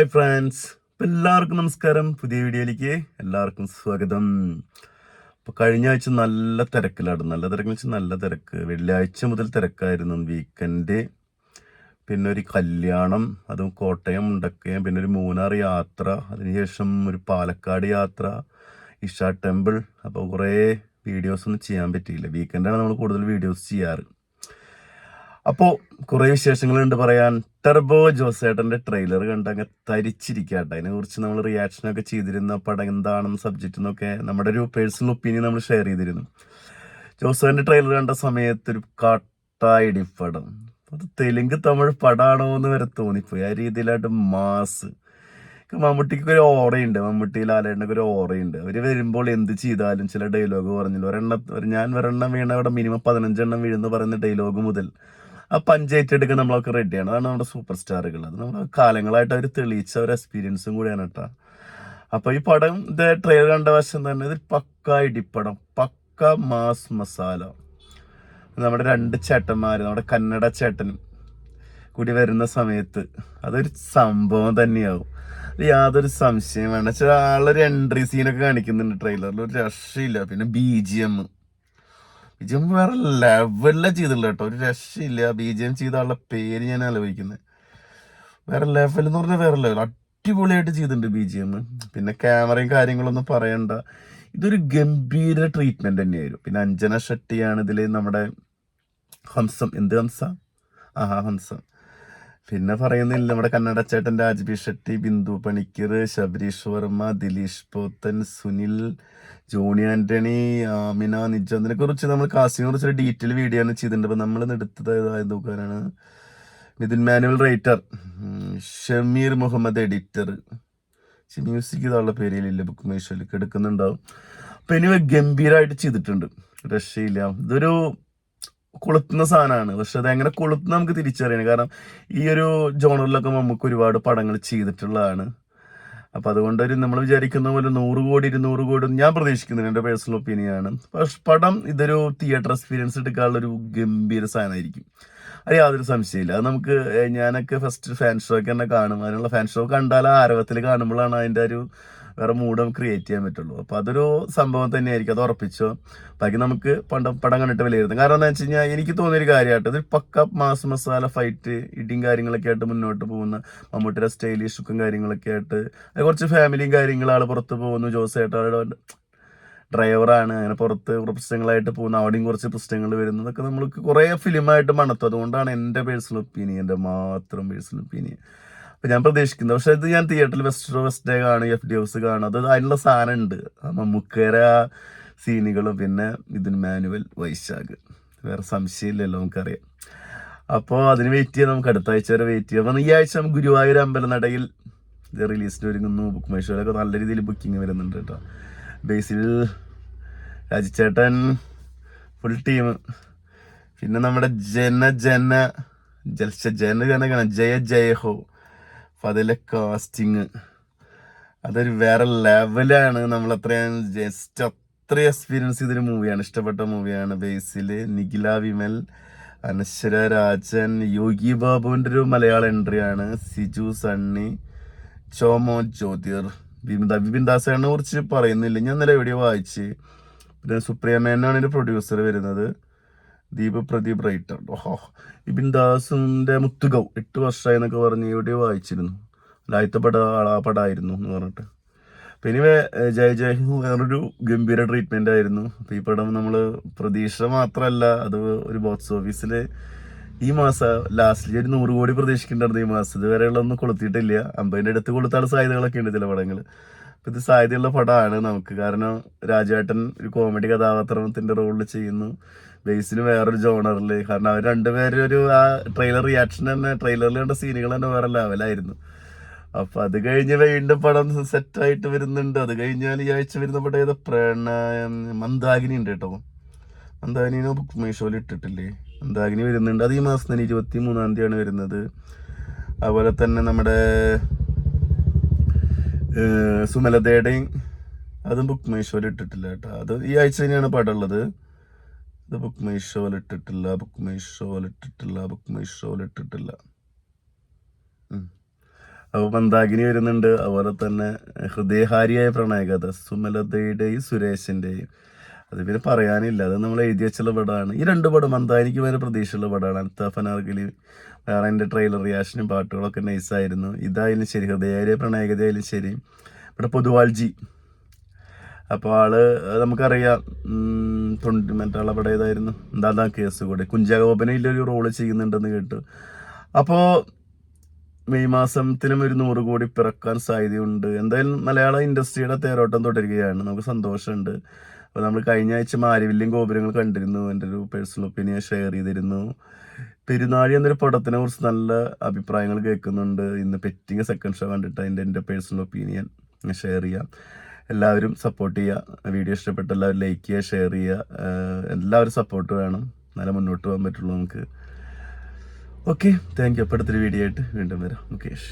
Hi friends, എല്ലാവർക്കും നമസ്കാരം. പുതിയ വീഡിയോയിലേക്ക് എല്ലാവർക്കും സ്വാഗതം. അപ്പോൾ കഴിഞ്ഞ ആഴ്ച നല്ല തിരക്കിലായിരുന്നു. നല്ല തിരക്ക്. വെള്ളിയാഴ്ച മുതൽ തിരക്കായിരുന്നു. വീക്കെൻഡ്, പിന്നെ ഒരു കല്യാണം, അതും കോട്ടയം മുണ്ടക്കയം, പിന്നെ ഒരു മൂന്നാർ യാത്ര, അതിനുശേഷം ഒരു പാലക്കാട് യാത്ര, ഇഷ ടെമ്പിൾ. അപ്പോൾ കുറേ വീഡിയോസൊന്നും ചെയ്യാൻ പറ്റിയില്ല. വീക്കെൻഡാണ് നമ്മൾ കൂടുതൽ വീഡിയോസ് ചെയ്യാറ്. അപ്പോൾ കുറേ വിശേഷങ്ങളുണ്ട് പറയാൻ. ടർബോ ജോസേട്ടൻ്റെ ട്രെയിലർ കണ്ടങ്ങ് തരിച്ചിരിക്കട്ടെ. അതിനെക്കുറിച്ച് നമ്മൾ റിയാക്ഷനൊക്കെ ചെയ്തിരുന്ന പടം എന്താണെന്ന് സബ്ജക്റ്റ് എന്നൊക്കെ നമ്മുടെ ഒരു പേഴ്സണൽ ഒപ്പീനിയൻ നമ്മൾ ഷെയർ ചെയ്തിരുന്നു. ജോസേട്ടൻ്റെ ട്രെയിലർ കണ്ട സമയത്ത് ഒരു കാട്ടായിടി പടം, അത് തെലുങ്ക് തമിഴ് പടമാണോ എന്ന് വരെ തോന്നിപ്പോയി. ആ രീതിയിലായിട്ട് മാസ്. മമ്മൂട്ടിക്ക് ഒരു ഓറയുണ്ട്, മമ്മൂട്ടി ലാലേട്ടനൊക്കെ ഒരു ഓറയുണ്ട്. അവർ വരുമ്പോൾ എന്ത് ചെയ്താലും ചില ഡയലോഗ് പറഞ്ഞില്ല. ഞാൻ ഒരെണ്ണം വീണ അവിടെ മിനിമം 15 എണ്ണം വീഴുന്ന പറയുന്ന ഡയലോഗ് മുതൽ ആ പഞ്ചായത്ത് എടുക്കാൻ നമ്മളൊക്കെ റെഡിയാണ്. അതാണ് നമ്മുടെ സൂപ്പർ സ്റ്റാറുകൾ. അത് നമ്മൾ കാലങ്ങളായിട്ട് അവർ തെളിയിച്ച ഒരു എക്സ്പീരിയൻസും കൂടിയാണ് കേട്ടോ. അപ്പോൾ ഈ പടം ട്രെയിലർ കണ്ട വശം തന്നെ ഇത് പക്ക ഇടിപ്പടം, പക്ക മാസ് മസാല. നമ്മുടെ 2 ചേട്ടന്മാർ, നമ്മുടെ കന്നഡ ചേട്ടനും കൂടി വരുന്ന സമയത്ത് അതൊരു സംഭവം തന്നെയാവും. യാതൊരു സംശയം വേണ്ട. ചില ആളൊരു എൻട്രി സീനൊക്കെ കാണിക്കുന്നുണ്ട് ട്രെയിലറിൽ, ഒരു രക്ഷയില്ല. പിന്നെ BGM വേറെ ലെവലിലാണ് ചെയ്തിട്ടുള്ള കേട്ടോ, ഒരു രക്ഷയില്ല. BGM ചെയ്ത ആളുടെ പേര് ഞാൻ ആലോചിക്കുന്നത്. വേറെ ലെവൽ എന്ന് പറഞ്ഞാൽ വേറെ ലെവൽ, അടിപൊളിയായിട്ട് ചെയ്തിട്ടുണ്ട് BGM. പിന്നെ ക്യാമറയും കാര്യങ്ങളൊന്നും പറയണ്ട. ഇതൊരു ഗംഭീര ട്രീറ്റ്മെന്റ് തന്നെയായിരുന്നു. പിന്നെ അഞ്ജന ഷെട്ടിയാണ് ഇതിൽ നമ്മുടെ ഹംസം. എന്ത് ഹംസ? ഹംസം. പിന്നെ പറയുന്നില്ല, നമ്മുടെ കന്നഡ ചേട്ടൻ രാജ്ബി ഷെട്ടി, ബിന്ദു പണിക്കർ, ശബരീഷ് വർമ്മ, ദിലീഷ് പോത്തൻ, സുനിൽ, ജോണി ആന്റണി, ആമിന നിജ. കുറിച്ച് നമ്മൾ കാസ്റ്റിനെ കുറിച്ച് ഡീറ്റെയിൽ വീഡിയോ ആണ് ചെയ്തിട്ടുണ്ട്. അപ്പം നമ്മൾ എടുത്തതായത് നോക്കാനാണ് Nithin Manuel writer, Shameer Muhammad editor, music ഇതുള്ള പേരിലില്ല, ബുക്ക് മൈഷോയിലേക്ക് എടുക്കുന്നുണ്ടാവും. അപ്പം ഇനി ഗംഭീരമായിട്ട് ചെയ്തിട്ടുണ്ട്, രക്ഷയില്ല. ഇതൊരു കൊളുത്തുന്ന സാധനമാണ്. പക്ഷെ അത് എങ്ങനെ കൊളുത്തുന്ന നമുക്ക് തിരിച്ചറിയണം. കാരണം ഈ ഒരു ജോണറിലൊക്കെ നമുക്ക് ഒരുപാട് പടങ്ങൾ ചെയ്തിട്ടുള്ളതാണ്. അപ്പം അതുകൊണ്ട് നമ്മൾ വിചാരിക്കുന്ന പോലെ 100 കോടി 200 കോടി ഞാൻ പ്രതീക്ഷിക്കുന്നത് എൻ്റെ പേഴ്സണൽ ഒപ്പീനിയനാണ്. പക്ഷെ പടം ഇതൊരു തിയേറ്റർ എക്സ്പീരിയൻസ് എടുക്കാനുള്ളൊരു ഗംഭീര സാധനമായിരിക്കും, അത് യാതൊരു സംശയമില്ല. അത് നമുക്ക് ഞാനൊക്കെ ഫസ്റ്റ് ഫാൻ ഷോയ്ക്ക് തന്നെ കാണും. അതിനുള്ള ഫാൻ ഷോ കണ്ടാൽ ആരവത്തിൽ കാണുമ്പോഴാണ് അതിൻ്റെ ഒരു വേറെ മൂഡ് നമുക്ക് ക്രിയേറ്റ് ചെയ്യാൻ പറ്റുള്ളൂ. അപ്പോൾ അതൊരു സംഭവം തന്നെയായിരിക്കും, അത് ഉറപ്പിച്ചോ. ബാക്കി നമുക്ക് പടം കണ്ടിട്ട് വിലയിരുത്തും. കാരണം എന്താ വെച്ച് കഴിഞ്ഞാൽ എനിക്ക് തോന്നിയൊരു കാര്യമായിട്ട് ഇത് പക്ക മാസ് മസാല ഫൈറ്റ്, ഇടിയും കാര്യങ്ങളൊക്കെ ആയിട്ട് മുന്നോട്ട് പോകുന്ന മമ്മൂട്ടിയുടെ സ്റ്റൈലിഷ് ലുക്കും കാര്യങ്ങളൊക്കെ ആയിട്ട്. അത് കുറച്ച് ഫാമിലിയും കാര്യങ്ങളും, ആൾ പുറത്ത് പോകുന്നു, ജോസേട്ടയുടെ ഡ്രൈവറാണ്, അങ്ങനെ പുറത്ത് പ്രശ്നങ്ങളായിട്ട് പോകുന്ന, അവിടെയും കുറച്ച് പ്രശ്നങ്ങൾ വരുന്നതൊക്കെ നമ്മൾക്ക് കുറേ ഫിലിമായിട്ട് മണത്തും. അതുകൊണ്ടാണ് എൻ്റെ പേഴ്സണൽ ഒപ്പീനിയൻ, എൻ്റെ മാത്രം പേഴ്സണൽ ഒപ്പീനിയൻ. അപ്പം ഞാൻ പ്രതീക്ഷിക്കുന്നത്. പക്ഷെ ഇത് ഞാൻ തിയേറ്ററിൽ ഫസ്റ്റ് ഡേ കാണും, FD ഹൗസ് കാണും. അത് അതിനുള്ള സാധനം ഉണ്ട്. മമ്മൂക്കര സീനുകളും പിന്നെ ഇതിന് മാനുവൽ വൈശാഖ്, വേറെ സംശയമില്ലല്ലോ, നമുക്കറിയാം. അപ്പോൾ അതിന് വെയിറ്റ് ചെയ്യാം, നമുക്ക് അടുത്ത ആഴ്ച വരെ വെയിറ്റ് ചെയ്യാം. അപ്പം ഈ ആഴ്ച ഗുരുവായൂർ അമ്പലനടയിൽ ഇത് റിലീസിന് ഒരുങ്ങുന്നു. ബുക്ക് മൈ ഷോയിലൊക്കെ നല്ല രീതിയിൽ ബുക്കിംഗ് വരുന്നുണ്ട് കേട്ടോ. ബേസിൽ രാജിച്ചേട്ടൻ, ഫുൾ ടീം. പിന്നെ നമ്മുടെ ജയ അപ്പം അതിലെ കാസ്റ്റിങ് അതൊരു വേറെ ലെവലാണ്. നമ്മൾ അത്രയും എക്സ്പീരിയൻസ് ചെയ്തൊരു മൂവിയാണ്, ഇഷ്ടപ്പെട്ട മൂവിയാണ്. ബേസിൽ നിഖില വിമൽ, അനശ്വര രാജൻ, യോഗി ബാബുവിൻ്റെ ഒരു മലയാള എൻട്രിയാണ്, സിജു സണ്ണി, ചോമോ ജ്യോതിർ, വിപിൻ ദാസാനെ കുറിച്ച് പറയുന്നില്ല, ഞാൻ ഇന്നലെ എവിടെയോ വായിച്ച്. പിന്നെ സുപ്രിയ മേനാണ് ഇതിൻ്റെ പ്രൊഡ്യൂസർ വരുന്നത്, പ്രദീപ് റൈറ്റർ. വിപിൻ ദാസിൻ്റെ മുത്തുകൗ 8 വർഷമായി എന്നൊക്കെ പറഞ്ഞ് എവിടെയോ വായിച്ചിരുന്നു. ലായത്തെ പടമായിരുന്നു എന്ന് പറഞ്ഞിട്ട്. പിന്നെ ജയ് വേറൊരു ഗംഭീര ട്രീറ്റ്മെൻ്റ് ആയിരുന്നു. അപ്പോൾ ഈ പടം നമ്മൾ പ്രതീക്ഷ മാത്രമല്ല, അത് ഒരു ബോക്സ് ഓഫീസിൽ ഈ മാസം ലാസ്റ്റിൽ ഒരു 100 കോടി പ്രതീക്ഷിക്കേണ്ടായിരുന്നു. ഈ മാസം ഇതുവരെയുള്ളൊന്നും കൊളുത്തിയിട്ടില്ല. 50ൻ്റെ അടുത്ത് കൊളുത്താനുള്ള സാധ്യതകളൊക്കെ ഉണ്ട് ചില പടങ്ങൾ. അപ്പോൾ ഇത് സാധ്യതയുള്ള പടമാണ് നമുക്ക്. കാരണം രാജേട്ടൻ ഒരു കോമഡി കഥാപാത്രത്തിൻ്റെ റോളിൽ ചെയ്യുന്നു, ബേസിന് വേറൊരു ജോണറിൽ. കാരണം അവർ രണ്ടുപേരും ഒരു ആ ട്രെയിലർ റിയാക്ഷൻ തന്നെ, ട്രെയിലറിൽ കണ്ട സീനുകൾ തന്നെ വേറെ ലെവലായിരുന്നു. അപ്പം അത് കഴിഞ്ഞ് വീണ്ടും പടം സെറ്റായിട്ട് വരുന്നുണ്ട്. അത് കഴിഞ്ഞാൽ ഈ ആഴ്ച വരുന്ന പടം ഏതോ മന്ദാകിനി ഉണ്ട് കേട്ടോ. മന്ദാകിനിനെ ബുക്ക് മൈ ഷോയിൽ ഇട്ടിട്ടില്ലേ? മന്ദാകിനി വരുന്നുണ്ട്. അത് ഈ മാസം തന്നെ 23-ാം തീയതിയാണ് വരുന്നത്. അതുപോലെ തന്നെ നമ്മുടെ സുമലതയുടെയും അതും ബുക്ക് മൈ ഷോയിൽ ഇട്ടിട്ടില്ല കേട്ടോ. അത് ഈ ആഴ്ച തന്നെയാണ് പടം ഉള്ളത്. ഇത് ബുക്ക് മൈ ഷോയിൽ ഇട്ടിട്ടില്ല. അപ്പോൾ മന്ദാകിനി വരുന്നുണ്ട്. അതുപോലെ തന്നെ ഹൃദയഹാരിയായ പ്രണയകഥ സുമലതയുടെയും സുരേഷിൻ്റെയും, അത് പിന്നെ പറയാനില്ല, അത് നമ്മൾ എഴുതി വെച്ചുള്ള പടമാണ്. ഈ 2 പടം മന്ദാകിനിക്ക് വരെ പ്രതീക്ഷയുള്ള പടമാണ്. അൽത്താഫ് അനാർക്കലി വേറെ എൻ്റെ ട്രെയിലർ റിയാക്ഷനും പാട്ടുകളൊക്കെ നൈസായിരുന്നു. ഇതായാലും ശരി, ഹൃദയഹാരിയ പ്രണയകഥയായാലും ശരി. ഇവിടെ പൊതുവാൾജി, അപ്പോൾ ആള് നമുക്കറിയാം, മറ്റാളെ പടം ഏതായിരുന്നു, എന്താ കേസ് കൂടെ കുഞ്ചാഗോപനയിലൊരു റോള് ചെയ്യുന്നുണ്ടെന്ന് കേട്ടു. അപ്പോൾ മെയ് മാസത്തിലും ഒരു 100 കോടി പിറക്കാൻ സാധ്യതയുണ്ട്. എന്തായാലും മലയാള ഇൻഡസ്ട്രിയുടെ തേരോട്ടം തുടരുകയാണ്. നമുക്ക് സന്തോഷമുണ്ട്. അപ്പോൾ നമ്മൾ കഴിഞ്ഞ ആഴ്ച മാരിവില്യം ഗോപുരങ്ങൾ കണ്ടിരുന്നു. എൻ്റെ ഒരു പേഴ്സണൽ ഒപ്പീനിയൻ ഷെയർ ചെയ്തിരുന്നു. പെരുന്നാഴി എന്നൊരു പടത്തിനെ കുറിച്ച് നല്ല അഭിപ്രായങ്ങൾ കേൾക്കുന്നുണ്ട്. ഇന്ന് പെറ്റിങ് സെക്കൻഡ് ഷോ കണ്ടിട്ട് എൻ്റെ പേഴ്സണൽ ഒപ്പീനിയൻ ഷെയർ ചെയ്യാം. എല്ലാവരും സപ്പോർട്ട് ചെയ്യുക. വീഡിയോ ഇഷ്ടപ്പെട്ട എല്ലാവരും ലൈക്ക് ചെയ്യുക, ഷെയർ ചെയ്യുക. എല്ലാവരും സപ്പോർട്ട് വേണം, എന്നാലേ മുന്നോട്ട് പോകാൻ പറ്റുള്ളൂ നമുക്ക്. Okay, thank you. അപ്പോൾ അടുത്തൊരു വീഡിയോ ആയിട്ട് വീണ്ടും വരാം. മുകേഷ്.